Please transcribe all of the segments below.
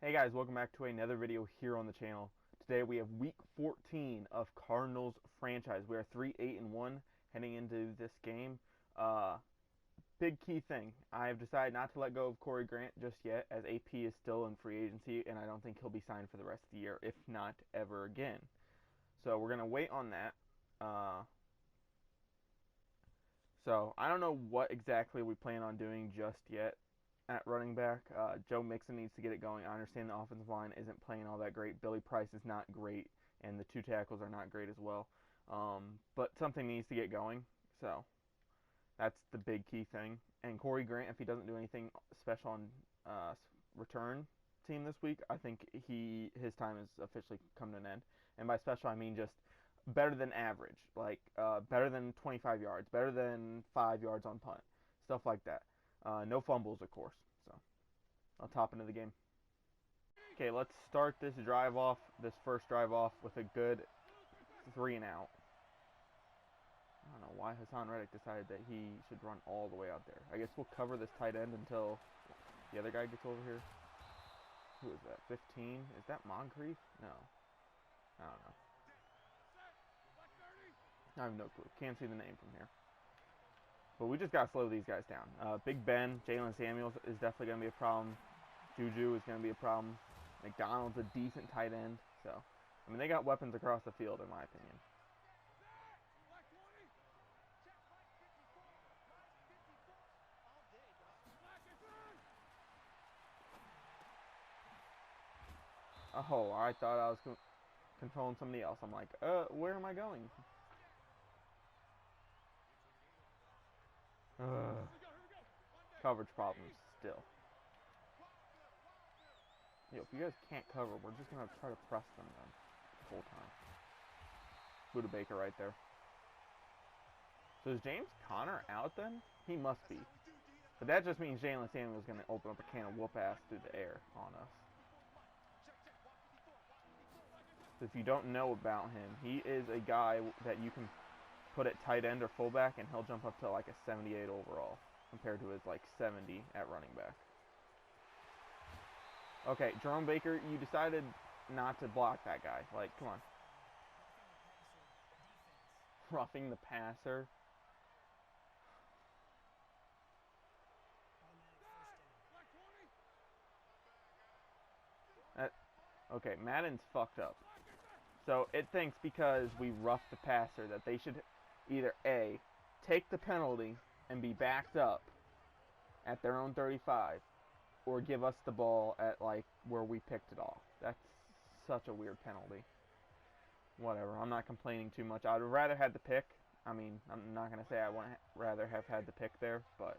Hey guys, welcome back to another video here on the channel. Today we have week 14 of Cardinals Franchise. We are 3-8-1 heading into this game. Big key thing, I've decided not to let go of Corey Grant just yet, as AP is still in free agency, and I don't think he'll be signed for the rest of the year, if not ever again. So we're going to wait on that. So I don't know what exactly we plan on doing just yet at running back. Joe Mixon needs to get it going. I understand the offensive line isn't playing all that great. Billy Price is not great, and the two tackles are not great as well. But something needs to get going. So that's the big key thing. And Corey Grant, if he doesn't do anything special on return team this week, I think his time has officially come to an end. And by special, I mean just better than average, like better than 25 yards, better than 5 yards on punt, stuff like that. No fumbles, of course. So I'll top into the game. Okay, let's start this first drive off, with a good 3 and out. I don't know why Hassan Reddick decided that he should run all the way out there. I guess we'll cover this tight end until the other guy gets over here. Who is that? 15? Is that Moncrief? No. I don't know. I have no clue. Can't see the name from here. But we just got to slow these guys down. Big Ben, Jalen Samuels is definitely going to be a problem. Juju is going to be a problem. McDonald's a decent tight end. So, I mean, they got weapons across the field, in my opinion. Oh, I thought I was controlling somebody else. I'm like, where am I going? Coverage problems still. Yo, if you guys can't cover, we're just going to try to press them then the whole time. Buda Baker right there. So is James Conner out then? He must be. But that just means Jalen Samuels is going to open up a can of whoop ass through the air on us. So if you don't know about him, he is a guy that you can put at tight end or fullback, and he'll jump up to like a 78 overall compared to his like 70 at running back. Okay, Jerome Baker, you decided not to block that guy. Like, come on. Roughing the passer. Okay, Madden's fucked up. So it thinks because we roughed the passer that they should either A, take the penalty and be backed up at their own 35, or give us the ball at like where we picked it off. That's such a weird penalty. Whatever, I'm not complaining too much. I'd rather had the pick. I mean, I'm not going to say I would rather have had the pick there, but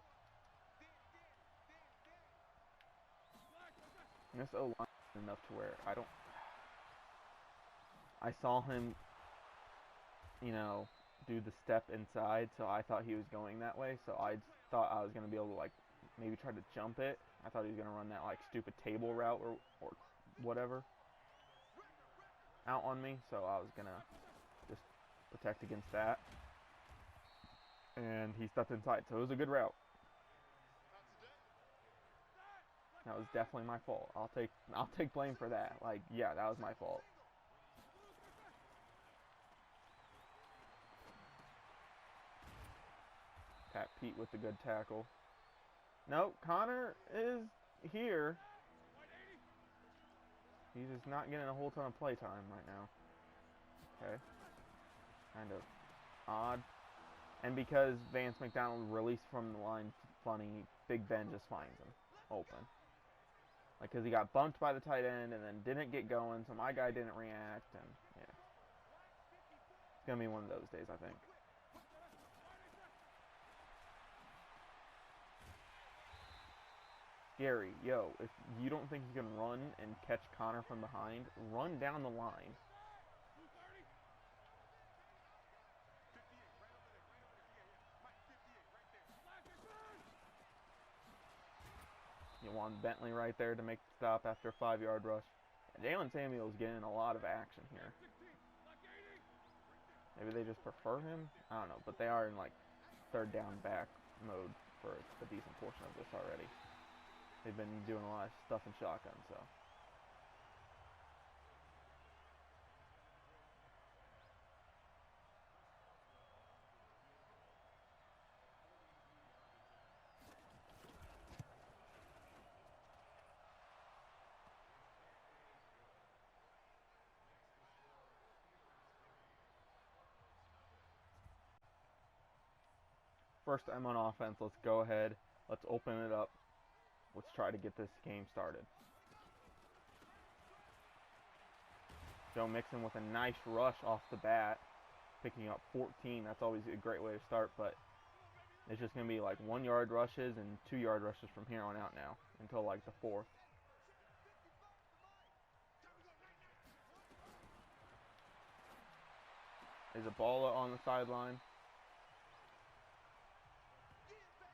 this O-line is enough to where I saw him, do the step inside, so I thought he was going that way, so I thought I was going to be able to, like, maybe try to jump it. I thought he was going to run that, like, stupid table route or whatever out on me, so I was going to just protect against that. And he stepped inside, so it was a good route. That was definitely my fault. I'll take blame for that. Like, yeah, that was my fault. Pat Pete with the good tackle. No, Connor is here. He's just not getting a whole ton of play time right now. Okay. Kind of odd. And because Vance McDonald released from the line funny, Big Ben just finds him open. Like, because he got bumped by the tight end and then didn't get going, so my guy didn't react, and yeah. It's going to be one of those days, I think. Gary, yo, if you don't think you can run and catch Connor from behind, run down the line. You want Bentley right there to make the stop after a 5-yard rush. Jalen Samuels getting a lot of action here. Maybe they just prefer him? I don't know, but they are in like third down back mode for a decent portion of this already. They've been doing a lot of stuff in shotgun, so. First time on offense. Let's go ahead. Let's open it up. Let's try to get this game started. Joe Mixon with a nice rush off the bat, picking up 14. That's always a great way to start, but it's just going to be like 1 yard rushes and 2 yard rushes from here on out now until like the fourth. There's a ball on the sideline.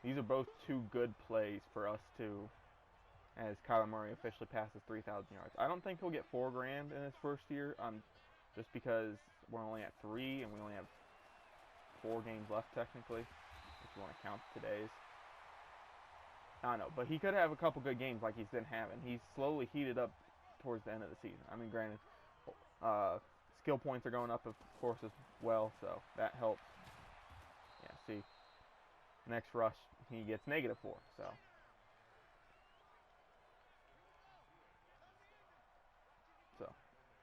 These are both two good plays for us too, as Kyler Murray officially passes 3,000 yards. I don't think he'll get $4 grand in his first year, just because we're only at 3 and we only have 4 games left technically, if you want to count today's. I don't know, but he could have a couple good games like he's been having. He's slowly heated up towards the end of the season. I mean, granted, skill points are going up, of course, as well, so that helps. Yeah, see, next rush, he gets -4, so. So,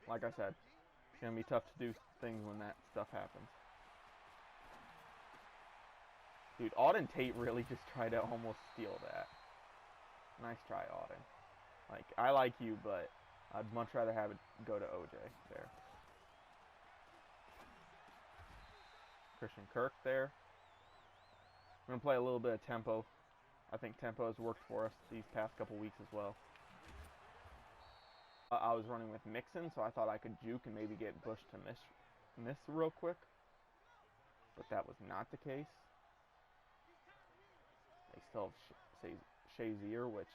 like I said, it's going to be tough to do things when that stuff happens. Dude, Auden Tate really just tried to almost steal that. Nice try, Auden. Like, I like you, but I'd much rather have it go to OJ there. Christian Kirk there. We're going to play a little bit of tempo. I think tempo has worked for us these past couple weeks as well. I was running with Mixon, so I thought I could juke and maybe get Bush to miss real quick. But that was not the case. They still have Shazier, which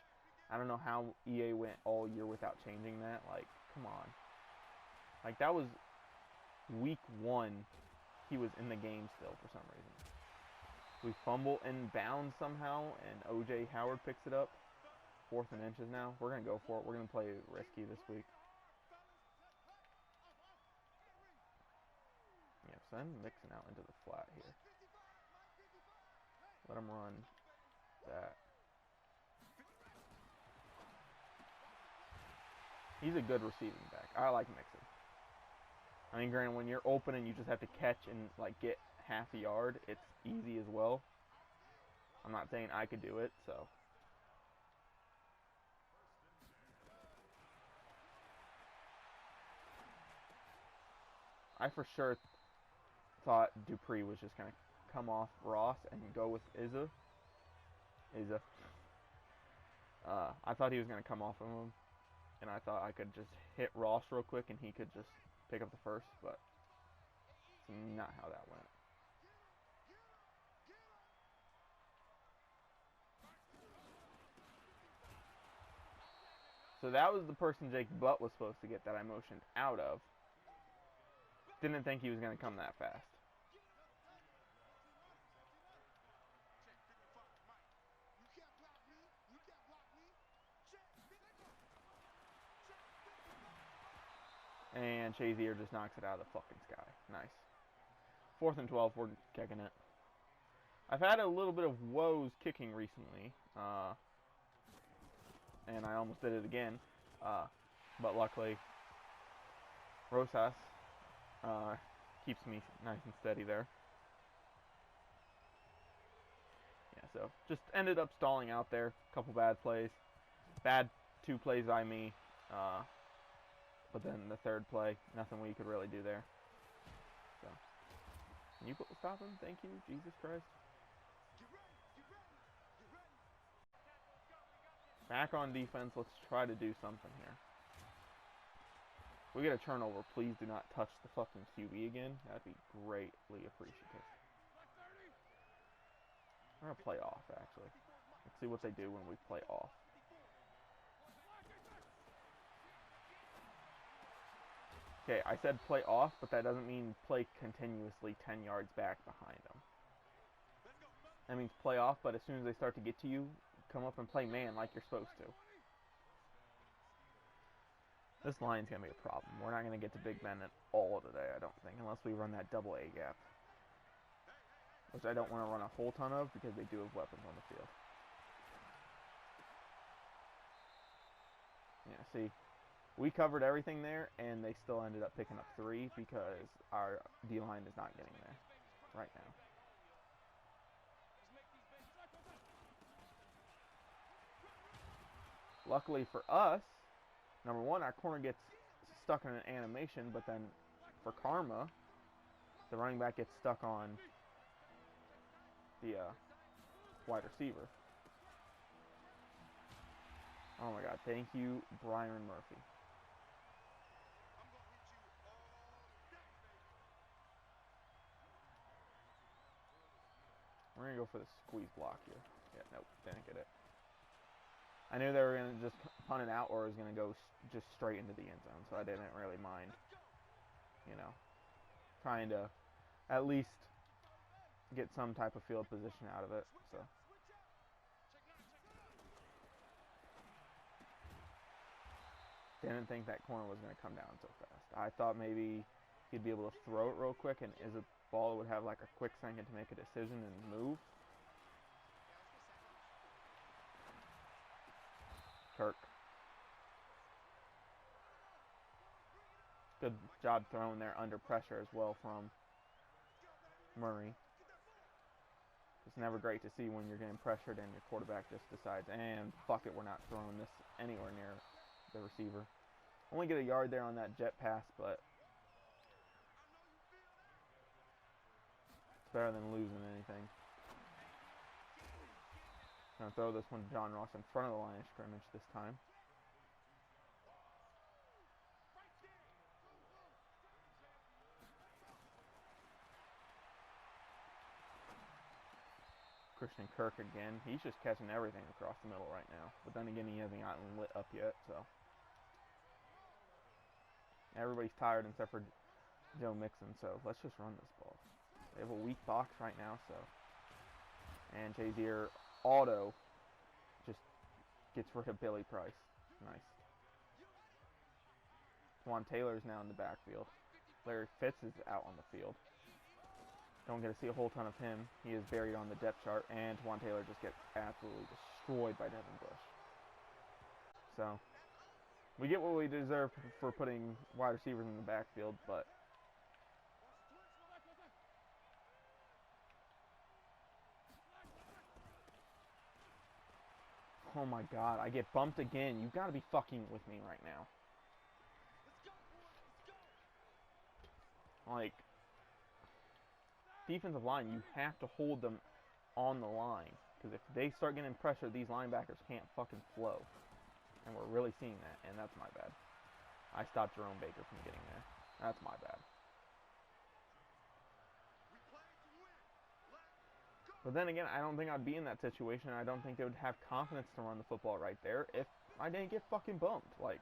I don't know how EA went all year without changing that. Like, come on. Like, that was week 1. He was in the game still for some reason. We fumble inbounds somehow, and OJ Howard picks it up. 4th and inches now. We're going to go for it. We're going to play risky this week. Yeah, send Mixon out into the flat here. Let him run that. He's a good receiving back. I like Mixon. I mean, granted, when you're open and you just have to catch and like get half a yard, it's easy as well. I'm not saying I could do it, so. I for sure thought Dupree was just going to come off Ross and go with Izza. I thought he was going to come off of him, and I thought I could just hit Ross real quick and he could just pick up the first, but it's not how that went. So that was the person Jake Butt was supposed to get that I motioned out of. Didn't think he was going to come that fast. And Shazier just knocks it out of the fucking sky. Nice. 4th and 12, we're kicking it. I've had a little bit of woes kicking recently. And I almost did it again. But luckily, Rosas keeps me nice and steady there. Yeah, so just ended up stalling out there. Couple bad plays. Bad 2 plays by me. But then the 3rd play, nothing we could really do there. So, can you stop him? Thank you, Jesus Christ. Back on defense, let's try to do something here. If we get a turnover, please do not touch the fucking QB again. That'd be greatly appreciative. I'm going to play off, actually. Let's see what they do when we play off. Okay, I said play off, but that doesn't mean play continuously 10 yards back behind them. That means play off, but as soon as they start to get to you, come up and play man like you're supposed to. This line's going to be a problem. We're not going to get to Big Ben at all today, I don't think, unless we run that double A gap. Which I don't want to run a whole ton of because they do have weapons on the field. Yeah, see, we covered everything there, and they still ended up picking up 3 because our D-line is not getting there right now. Luckily for us, number one, our corner gets stuck in an animation, but then for karma, the running back gets stuck on the wide receiver. Oh my God, thank you, Byron Murphy. We're going to go for the squeeze block here. Yeah, nope, didn't get it. I knew they were going to just punt it out or it was going to go just straight into the end zone, so I didn't really mind, you know, trying to at least get some type of field position out of it. So didn't think that corner was going to come down so fast. I thought maybe he'd be able to throw it real quick and Isabella would have like a quick second to make a decision and move. Kirk. Good job throwing there under pressure as well from Murray. It's never great to see when you're getting pressured and your quarterback just decides, and fuck it, we're not throwing this anywhere near the receiver. Only get a yard there on that jet pass, but it's better than losing anything. Gonna throw this one to John Ross in front of the line of scrimmage this time. Christian Kirk again. He's just catching everything across the middle right now. But then again, he hasn't gotten lit up yet, so. Everybody's tired except for Joe Mixon, so let's just run this ball. They have a weak box right now, so. And Jazier auto just gets rid of Billy Price. Nice. Juan Taylor's now in the backfield. Larry Fitz is out on the field. Don't get to see a whole ton of him. He is buried on the depth chart, and Juan Taylor just gets absolutely destroyed by Devin Bush. So, we get what we deserve for putting wide receivers in the backfield, but oh my God, I get bumped again. You've got to be fucking with me right now. Like, defensive line, you have to hold them on the line. Because if they start getting pressure, these linebackers can't fucking flow. And we're really seeing that, and that's my bad. I stopped Jerome Baker from getting there. That's my bad. But then again, I don't think I'd be in that situation. I don't think they would have confidence to run the football right there if I didn't get fucking bumped. Like,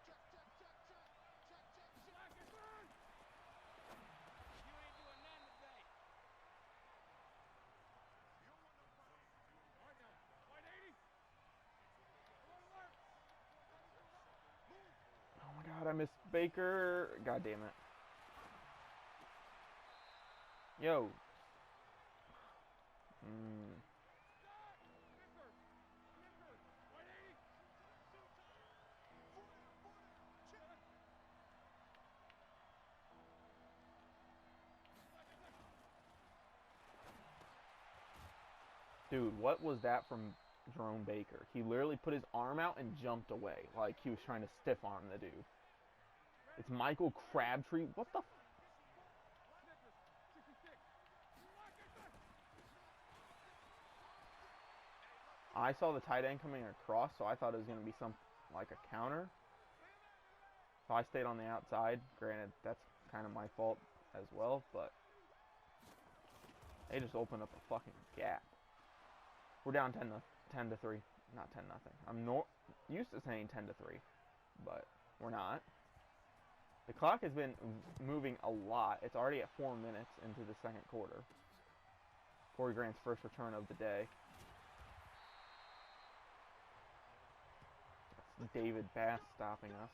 I missed Baker. God damn it. Yo. Dude, what was that from Jerome Baker? He literally put his arm out and jumped away like he was trying to stiff arm the dude. It's Michael Crabtree. What the? I saw the tight end coming across, so I thought it was going to be some like a counter. So I stayed on the outside. Granted, that's kind of my fault as well, but they just opened up a fucking gap. We're down 10 to 3. Not 10 nothing. I'm used to saying 10 to 3, but we're not. The clock has been moving a lot. It's already at 4 minutes into the second quarter. Corey Grant's first return of the day. That's David Bass stopping us.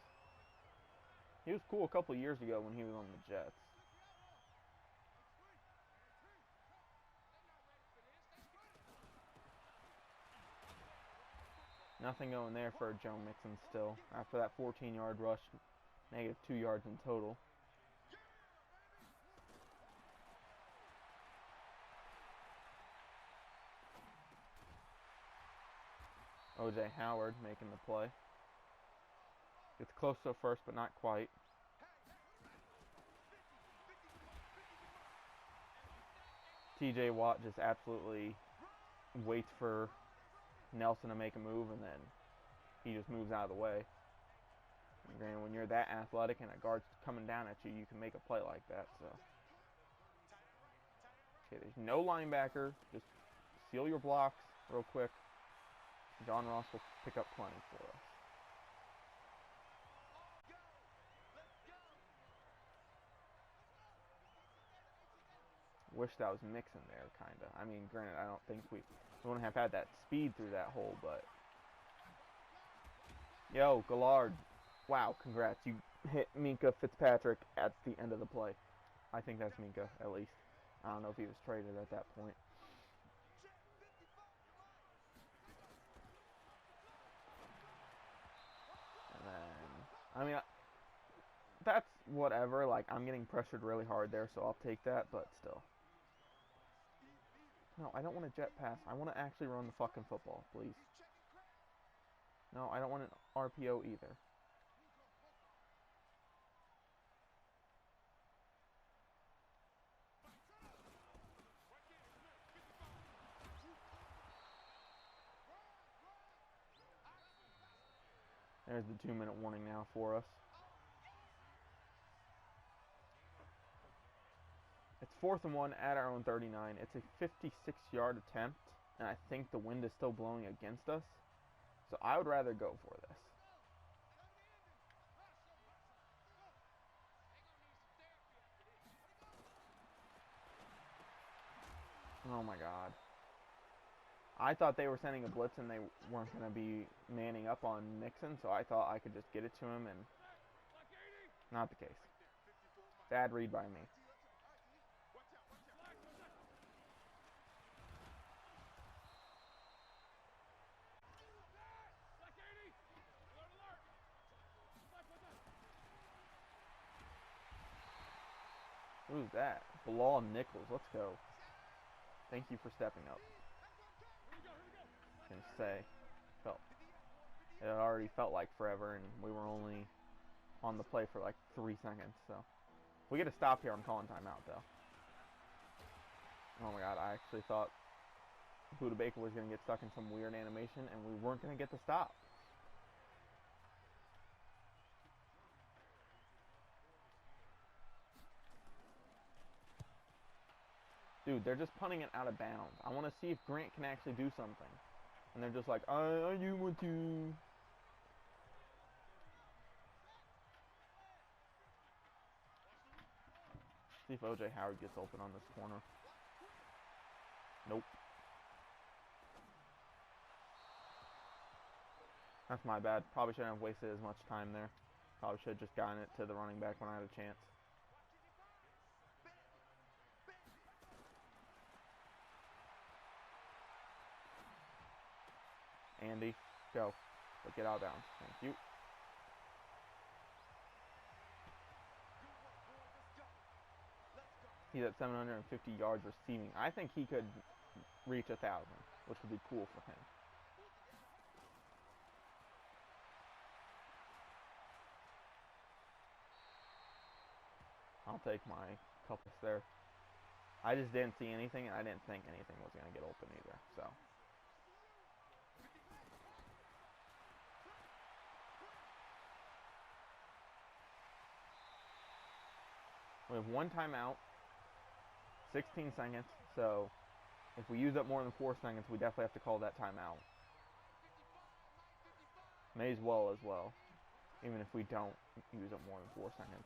He was cool a couple years ago when he was on the Jets. Nothing going there for Joe Mixon still. After that 14-yard rush, negative 2 yards in total. O.J. Howard making the play. It's close to first, but not quite. TJ Watt just absolutely waits for Nelson to make a move, and then he just moves out of the way. And granted, when you're that athletic and a guard's coming down at you, you can make a play like that. So, okay, there's no linebacker. Just seal your blocks real quick. John Ross will pick up plenty for us. Wish that was Mixon there, kind of. I mean, granted, I don't think we wouldn't have had that speed through that hole, but... Yo, Gallard. Wow, congrats. You hit Minka Fitzpatrick at the end of the play. I think that's Minka, at least. I don't know if he was traded at that point. And then, I mean, that's whatever. Like, I'm getting pressured really hard there, so I'll take that, but still. No, I don't want a jet pass. I want to actually run the fucking football, please. No, I don't want an RPO either. There's the 2-minute warning now for us. It's 4th and 1 at our own 39. It's a 56-yard attempt, and I think the wind is still blowing against us. So I would rather go for this. Oh my god. I thought they were sending a blitz and they weren't going to be manning up on Mixon, so I thought I could just get it to him, and not the case. Bad read by me. Who's that? Bilal Nichols. Let's go. Thank you for stepping up. I was gonna say, it already felt like forever, and we were only on the play for like 3 seconds. So we get a stop here. I'm calling timeout though. Oh my god! I actually thought Buda Baker was gonna get stuck in some weird animation, and we weren't gonna get the stop. Dude, they're just punting it out of bounds. I want to see if Grant can actually do something. And they're just like, I do want to. See if O.J. Howard gets open on this corner. Nope. That's my bad. Probably shouldn't have wasted as much time there. Probably should have just gotten it to the running back when I had a chance. Andy, go. But get out of bounds. Thank you. He's at 750 yards receiving. I think he could reach 1,000, which would be cool for him. I'll take my couple there. I just didn't see anything, and I didn't think anything was going to get open either. So. We have 1 timeout, 16 seconds, so if we use up more than 4 seconds, we definitely have to call that timeout. May as well, even if we don't use up more than 4 seconds.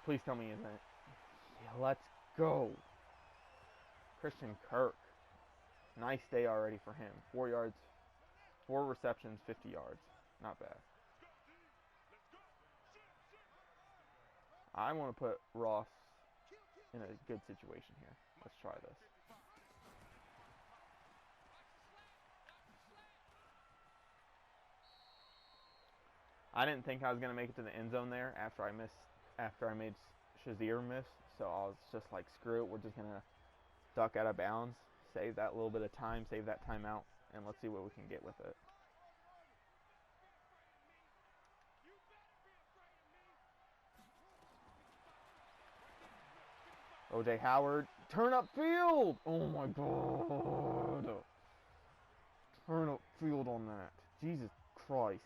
Please tell me isn't it. Yeah, let's go. Christian Kirk. Nice day already for him. 4 yards, 4 receptions, 50 yards. Not bad. I want to put Ross in a good situation here. Let's try this. I didn't think I was going to make it to the end zone there after I made Shazier miss. So I was just like, screw it. We're just going to duck out of bounds, save that little bit of time, save that timeout, and let's see what we can get with it. O.J. Howard, turn up field! Oh my God! Turn up field on that. Jesus Christ.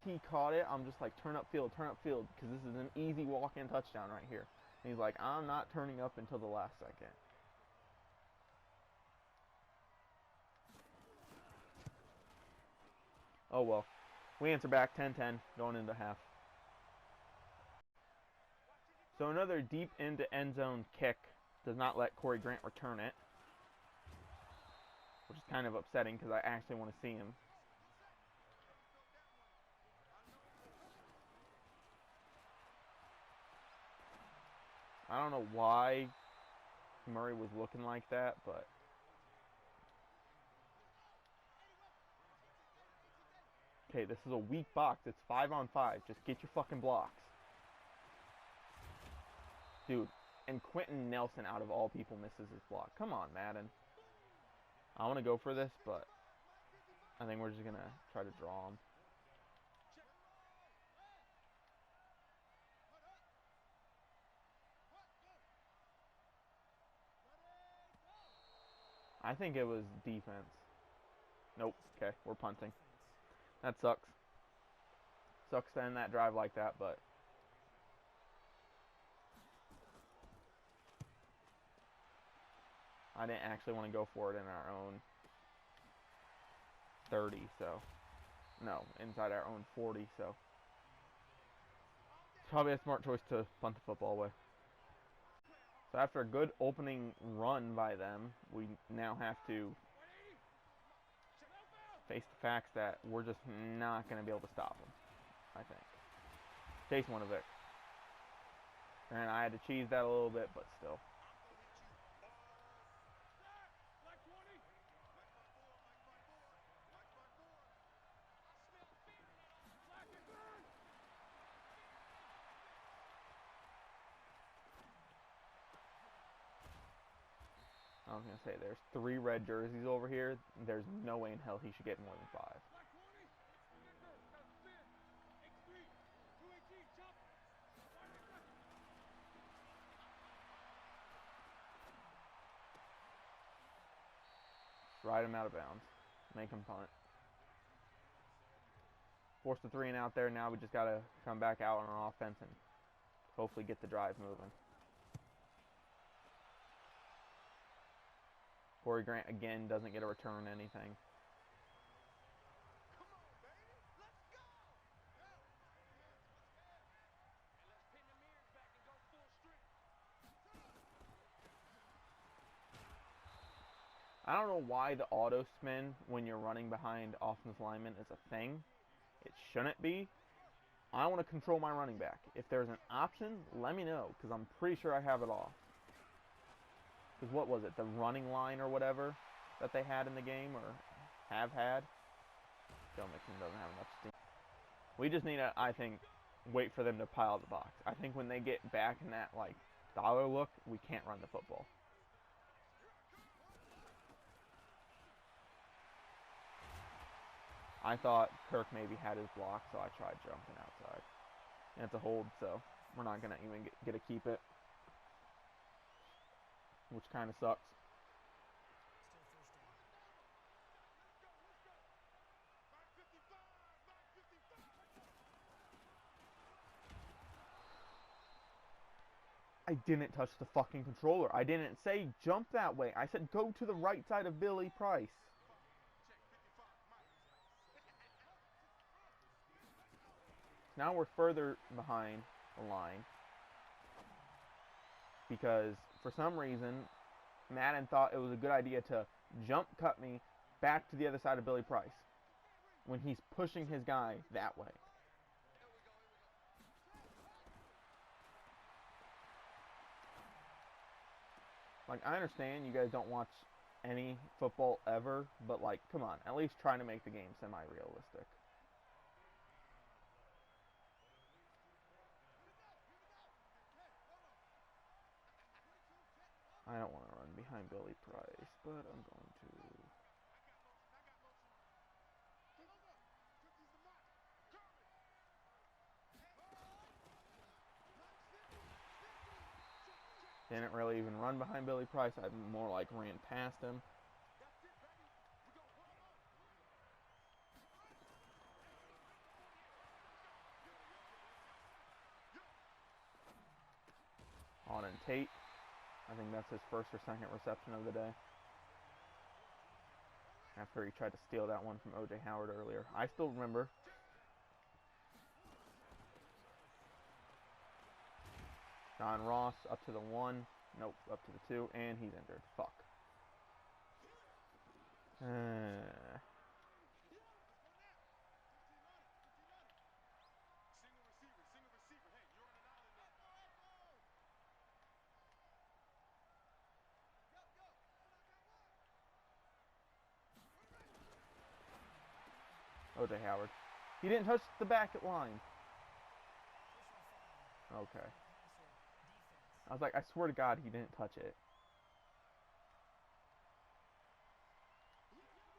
He caught it. I'm just like, turn up field, because this is an easy walk-in touchdown right here. And he's like, I'm not turning up until the last second. Oh well. We answer back 10-10 going into half. So another deep into end zone kick does not let Corey Grant return it, which is kind of upsetting because I actually want to see him. I don't know why Murray was looking like that, but okay, this is a weak box. It's 5-on-5. Just get your fucking blocks. Dude, and Quentin Nelson, out of all people, misses his block. Come on, Madden. I want to go for this, but I think we're just going to try to draw him. I think it was defense. Nope. Okay, we're punting. That sucks. Sucks to end that drive like that, but I didn't actually want to go for it in our own 30, so no, inside our own 40, so it's probably a smart choice to punt the football away. So after a good opening run by them, we now have to face the facts that we're just not going to be able to stop them, I think. Chase Winovich. And I had to cheese that a little bit, but still. I was going to say, there's 3 red jerseys over here. There's no way in hell he should get more than 5. Ride him out of bounds. Make him punt. Force the 3 and out there. Now we just got to come back out on offense and hopefully get the drive moving. Corey Grant, again, doesn't get a return anything. I don't know why the auto spin when you're running behind offensive linemen is a thing. It shouldn't be. I want to control my running back. If there's an option, let me know, because I'm pretty sure I have it off. Because what was it, the running line or whatever that they had in the game, or have had? Joe Mixon doesn't have enough steam. We just need to, I think, wait for them to pile the box. I think when they get back in that, like, dollar look, we can't run the football. I thought Kirk maybe had his block, so I tried jumping outside. And it's a hold, so we're not going to even get to keep it. Which kind of sucks. I didn't touch the fucking controller. I didn't say jump that way. I said go to the right side of Billy Price. Now we're further behind the line because for some reason Madden thought it was a good idea to jump cut me back to the other side of Billy Price when he's pushing his guy that way. Like, I understand you guys don't watch any football ever, but like, come on, at least try to make the game semi-realistic. I don't want to run behind Billy Price, but I'm going to. Didn't really even run behind Billy Price. I more like ran past him. Auden Tate. I think that's his first or second reception of the day. After he tried to steal that one from O.J. Howard earlier. I still remember. John Ross up to the 1. Nope, up to the 2. And he's injured. Fuck. O.J. Howard. He didn't touch the back line. Okay. I was like, I swear to God, he didn't touch it.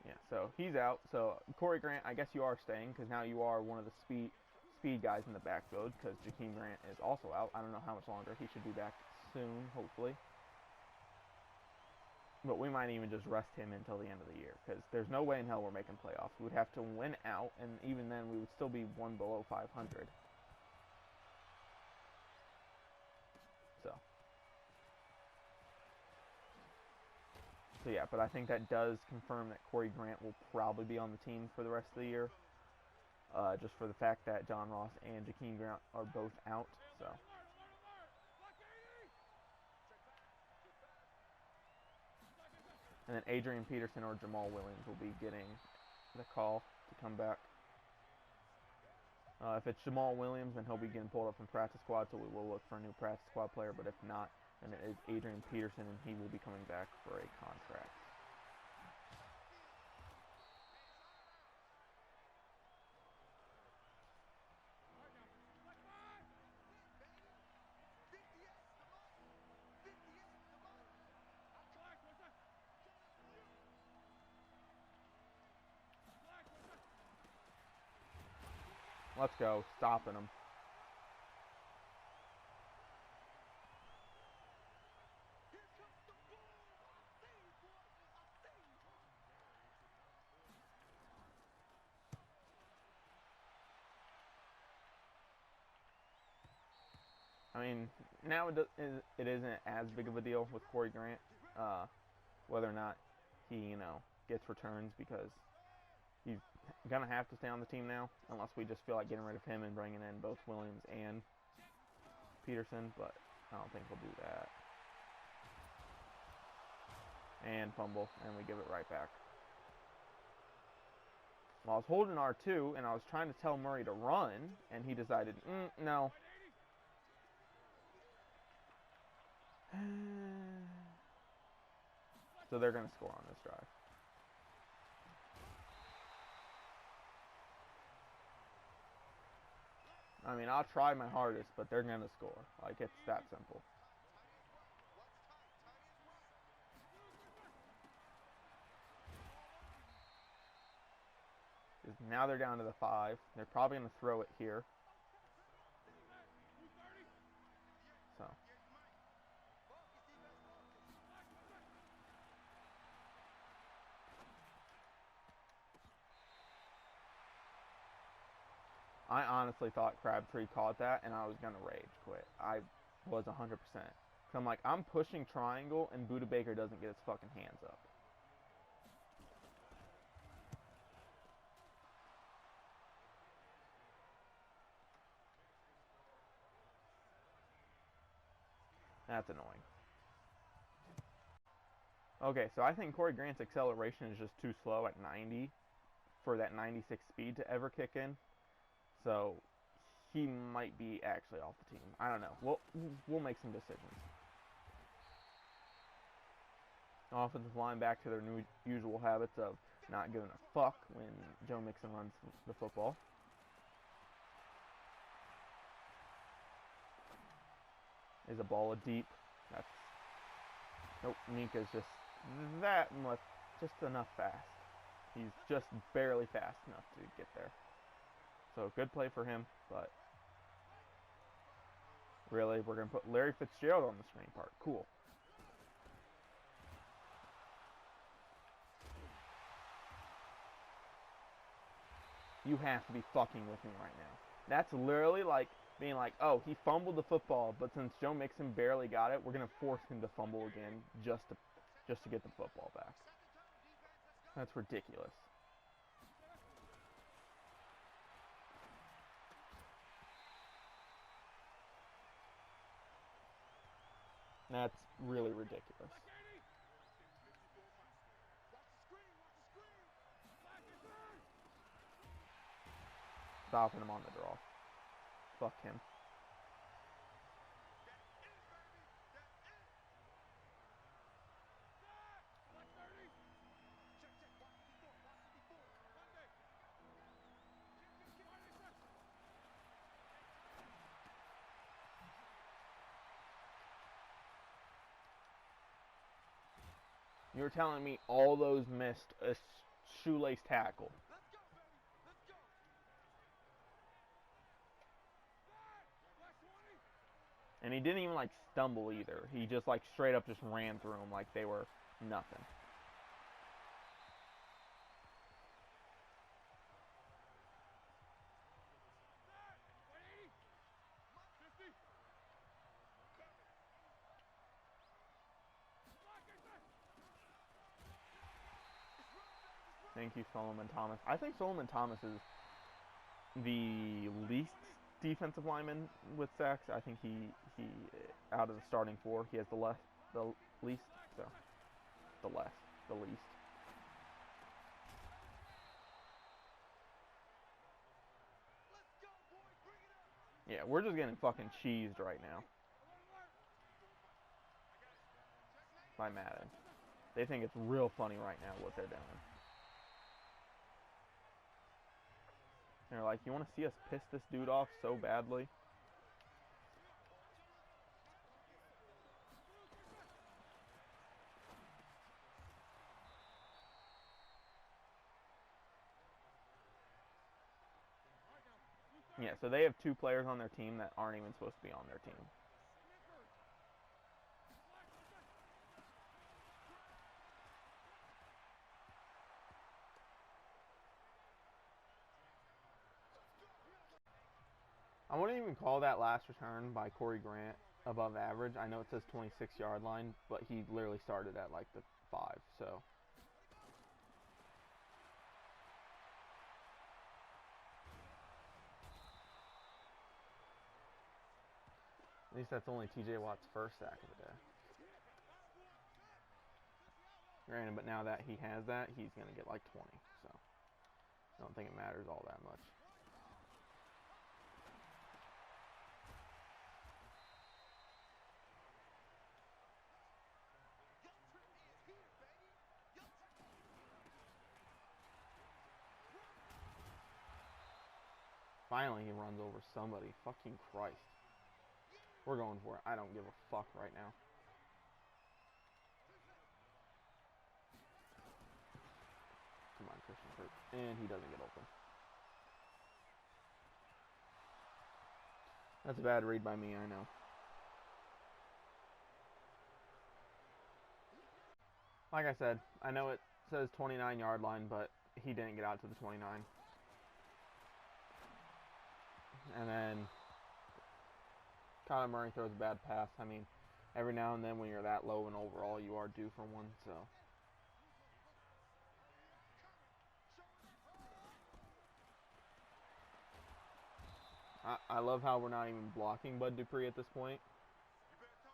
Yeah, so he's out. So Corey Grant, I guess you are staying because now you are one of the speed guys in the backfield because Jakeem Grant is also out. I don't know how much longer. He should be back soon, hopefully. But we might even just rest him until the end of the year because there's no way in hell we're making playoffs. We would have to win out, and even then we would still be one below 500. So yeah, but I think that does confirm that Corey Grant will probably be on the team for the rest of the year. Just for the fact that John Ross and Jakeem Grant are both out. So. And then Adrian Peterson or Jamal Williams will be getting the call to come back. If it's Jamal Williams, then he'll be getting pulled up from practice squad, so we will look for a new practice squad player. But if not, then it is Adrian Peterson, and he will be coming back for a contract. Let's go, stopping him. I mean, now it isn't as big of a deal with Corey Grant, whether or not he, gets returns because he's going to have to stay on the team now unless we just feel like getting rid of him and bringing in both Williams and Peterson, but I don't think we'll do that. And fumble, and we give it right back. Well, I was holding R2, and I was trying to tell Murray to run, and he decided, no. So they're going to score on this drive. I mean, I'll try my hardest, but they're going to score. Like, it's that simple. Now they're down to the 5. They're probably going to throw it here. So. I honestly thought Crabtree caught that, and I was going to rage quit. I was 100%. So I'm like, I'm pushing triangle, and Budda Baker doesn't get his fucking hands up. That's annoying. Okay, so I think Corey Grant's acceleration is just too slow at 90 for that 96 speed to ever kick in. So he might be actually off the team. I don't know. We'll make some decisions. Offensive line back to their usual habits of not giving a fuck when Joe Mixon runs the football. Is a ball deep. That's Nope, Nika's just that much, just enough fast. He's just barely fast enough to get there. So good play for him, but really, we're going to put Larry Fitzgerald on the screen part. Cool. You have to be fucking with me right now. That's literally like being like, oh, he fumbled the football, but since Joe Mixon barely got it, we're going to force him to fumble again just to get the football back. That's ridiculous. That's really ridiculous. Stopping him on the draw. Fuck him. You're telling me all those missed a shoelace tackle. And he didn't even like stumble either. He just like straight up just ran through them like they were nothing. Thank you, Solomon Thomas. I think Solomon Thomas is the least defensive lineman with sacks. I think he out of the starting four, he has the least. So the least. Yeah, we're just getting fucking cheesed right now by Madden. They think it's real funny right now what they're doing. They're like, you want to see us piss this dude off so badly? Yeah, so they have 2 players on their team that aren't even supposed to be on their team. I wouldn't even call that last return by Corey Grant above average. I know it says 26-yard line, but he literally started at like the 5, so. At least that's only TJ Watt's first sack of the day. Granted, but now that he has that, he's going to get like 20, so I don't think it matters all that much. Finally, he runs over somebody. Fucking Christ. We're going for it. I don't give a fuck right now. Come on, Christian Kirk. And he doesn't get open. That's a bad read by me, I know. Like I said, I know it says 29-yard line, but he didn't get out to the 29. And then Kyler Murray throws a bad pass. I mean, every now and then when you're that low and overall, you are due for one, so. I love how we're not even blocking Bud Dupree at this point.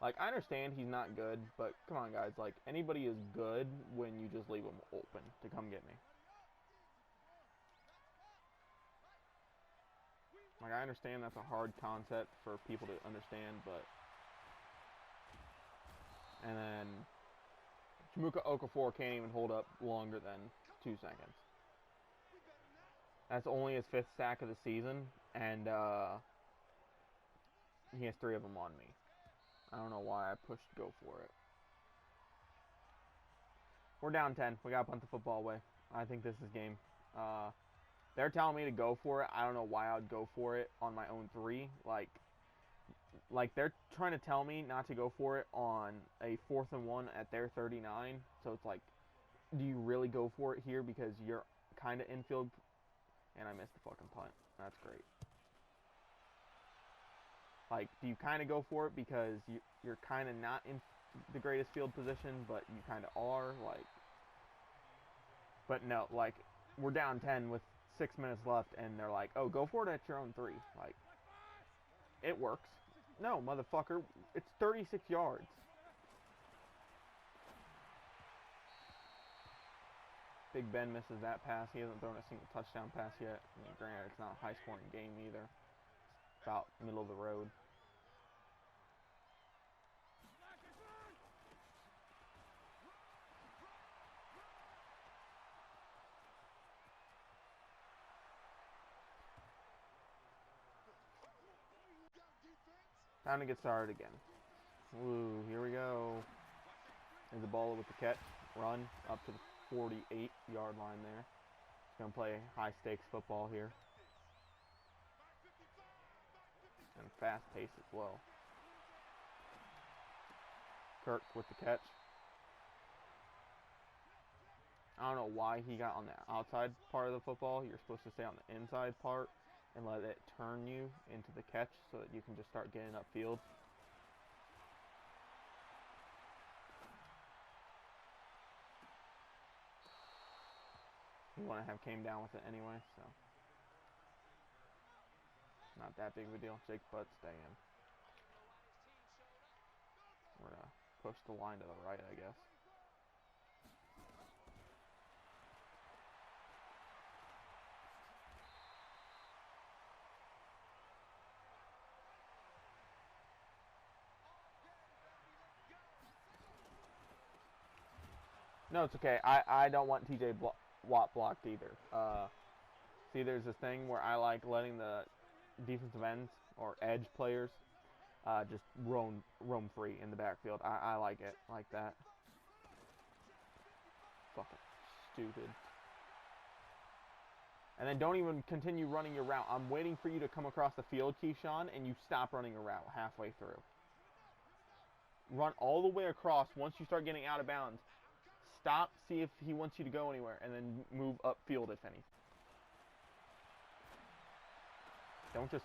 Like, I understand he's not good, but come on, guys. Like, anybody is good when you just leave them open to come get me. Like, I understand that's a hard concept for people to understand, but. And then Chimuka Okafor can't even hold up longer than 2 seconds. That's only his 5th sack of the season, and he has 3 of them on me. I don't know why I pushed go for it. We're down 10. We got to punt the football away. I think this is game. They're telling me to go for it. I don't know why I would go for it on my own 3. Like they're trying to tell me not to go for it on a 4th and 1 at their 39. So it's like, do you really go for it here because you're kind of infield? And I missed the fucking punt. That's great. Like, do you kind of go for it because you're kind of not in the greatest field position, but you kind of are? Like, but no, like, we're down 10 with 6 minutes left, and they're like, oh, go for it at your own 3. Like, it works. No, motherfucker, it's 36 yards. Big Ben misses that pass. He hasn't thrown a single touchdown pass yet. I mean, granted, it's not a high-scoring game either. It's about middle of the road. Time to get started again. Ooh, here we go. There's the ball with the catch. Run up to the 48-yard line there. He's going to play high-stakes football here. And fast pace as well. Kirk with the catch. I don't know why he got on the outside part of the football. You're supposed to stay on the inside part and let it turn you into the catch so that you can just start getting upfield. You want to have came down with it anyway, so not that big of a deal. Jake Butt stay in. We're going to push the line to the right, I guess. No, it's okay. I don't want TJ Watt blocked either. See, there's this thing where I like letting the defensive ends or edge players just roam free in the backfield. I like it like that. Fucking stupid. And then don't even continue running your route. I'm waiting for you to come across the field, Keyshawn, and you stop running a route halfway through. Run all the way across once you start getting out of bounds. Stop, see if he wants you to go anywhere, and then move upfield, if any. Don't just...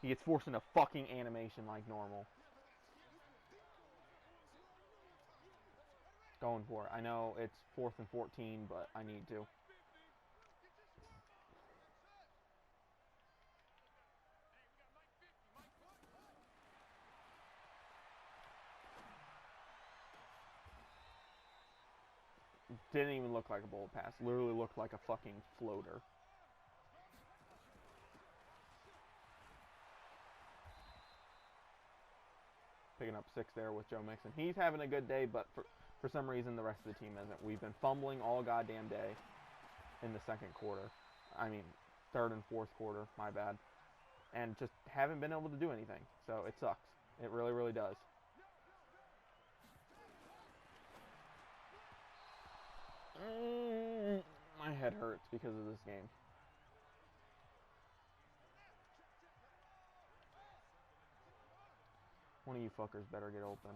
He gets forced into fucking animation like normal. Going for it. I know it's 4th and 14, but I need to. Didn't even look like a bold pass. Literally looked like a fucking floater. Picking up 6 there with Joe Mixon. He's having a good day, but for some reason the rest of the team isn't. We've been fumbling all goddamn day in the second quarter. I mean, third and fourth quarter, my bad. And just haven't been able to do anything. So it sucks. It really, really does. My head hurts because of this game. One of you fuckers better get open.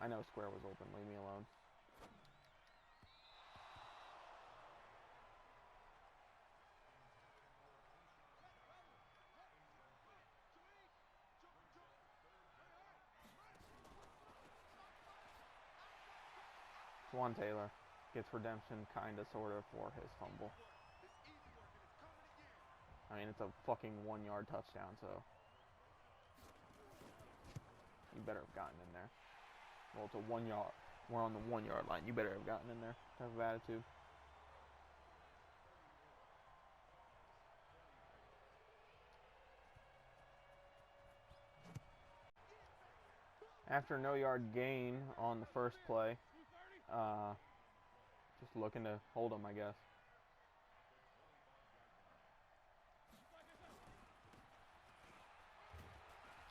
I know square was open. Leave me alone. Juan Taylor gets redemption, kind of, sort of, for his fumble. I mean, it's a fucking 1-yard touchdown, so you better have gotten in there. Well, it's a 1 yard. We're on the 1-yard line. You better have gotten in there. Type of attitude. After no yard gain on the first play, just looking to hold him, I guess.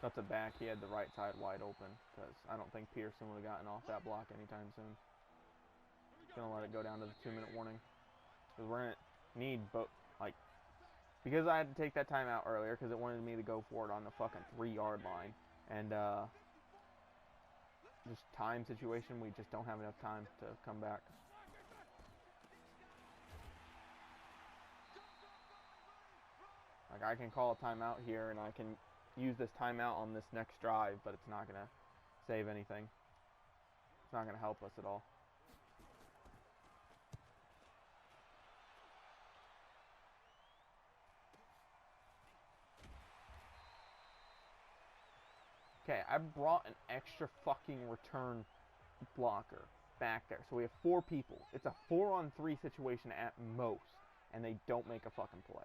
cuts it back. He had the right side wide open because I don't think Pearson would have gotten off that block anytime soon. Gonna let it go down to the 2-minute warning because we're gonna need both. Like, because I had to take that timeout earlier because it wanted me to go for it on the fucking 3-yard line, and just time situation, we just don't have enough time to come back. Like, I can call a timeout here and I can use this timeout on this next drive, but it's not gonna save anything. It's not gonna help us at all. Okay, I brought an extra fucking return blocker back there. So we have 4 people. It's a 4-on-3 situation at most, and they don't make a fucking play.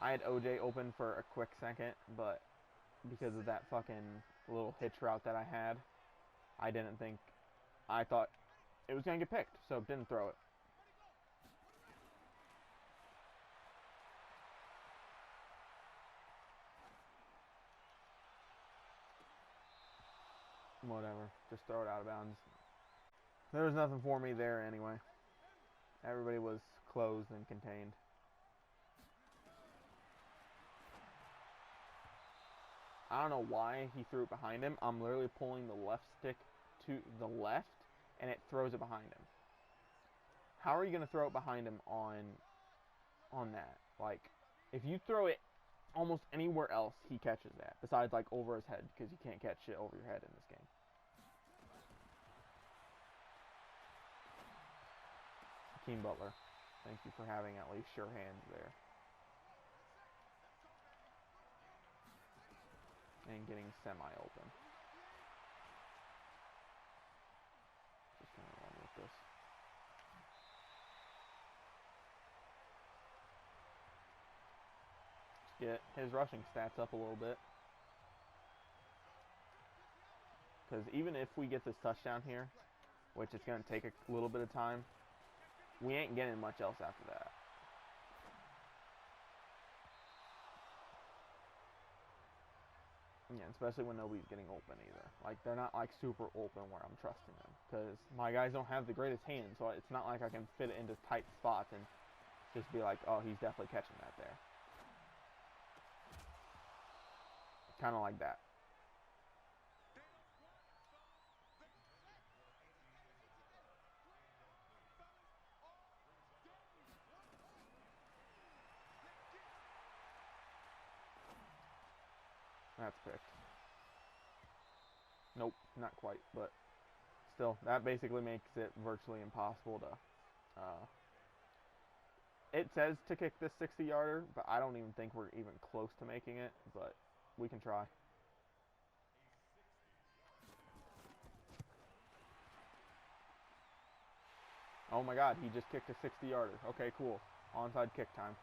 I had OJ open for a quick second, but because of that fucking little hitch route that I had, I thought it was going to get picked, so didn't throw it. Whatever. Just throw it out of bounds. There was nothing for me there anyway. Everybody was closed and contained. I don't know why he threw it behind him. I'm literally pulling the left stick to the left, and it throws it behind him. How are you going to throw it behind him on that? Like, if you throw it almost anywhere else, he catches that. Besides, like, over his head, because you can't catch shit over your head in this game. Hakeem Butler, thank you for having at least sure hands there. And getting semi-open. Just gonna run with this. Just get his rushing stats up a little bit. Because even if we get this touchdown here, which is going to take a little bit of time, we ain't getting much else after that. Yeah, especially when nobody's getting open either. Like, they're not, like, super open where I'm trusting them. Because my guys don't have the greatest hands, so it's not like I can fit it into tight spots and just be like, oh, he's definitely catching that there. Kind of like that. That's picked. Nope, not quite, but still, that basically makes it virtually impossible to, it says to kick this 60-yarder, but I don't even think we're even close to making it, but we can try. Oh my god, he just kicked a 60-yarder. Okay, cool. Onside kick time.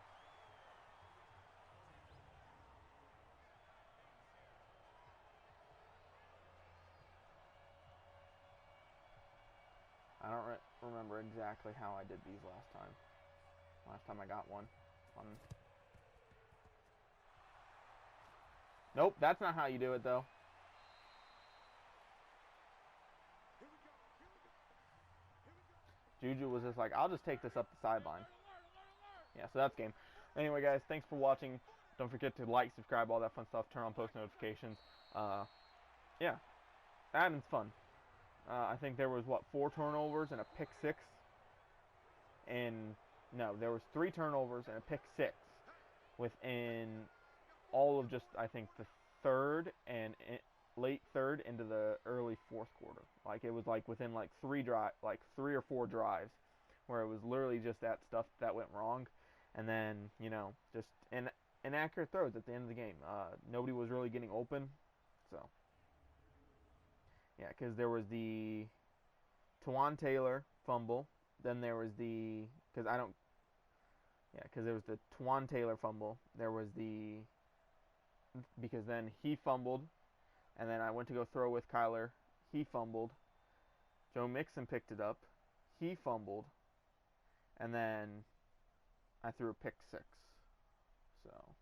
I don't remember exactly how I did these last time. Last time I got one. Nope, that's not how you do it, though. Juju was just like, I'll just take this up the sideline. Yeah, so that's game. Anyway, guys, thanks for watching. Don't forget to like, subscribe, all that fun stuff. Turn on post notifications. Yeah, Madden's fun. I think there was, 4 turnovers and a pick 6. And, no, there was 3 turnovers and a pick 6 within all of just, I think, the third and late third into the early fourth quarter. Like, it was, like, within, like, 3 or 4 drives where it was literally just that stuff that went wrong. And then, you know, just inaccurate throws at the end of the game. Nobody was really getting open, so... Yeah, because there was the Tawan Taylor fumble. Then there was the... Because there was the Tawan Taylor fumble. There was the... Because then he fumbled. And then I went to go throw with Kyler. He fumbled. Joe Mixon picked it up. He fumbled. And then I threw a pick 6. So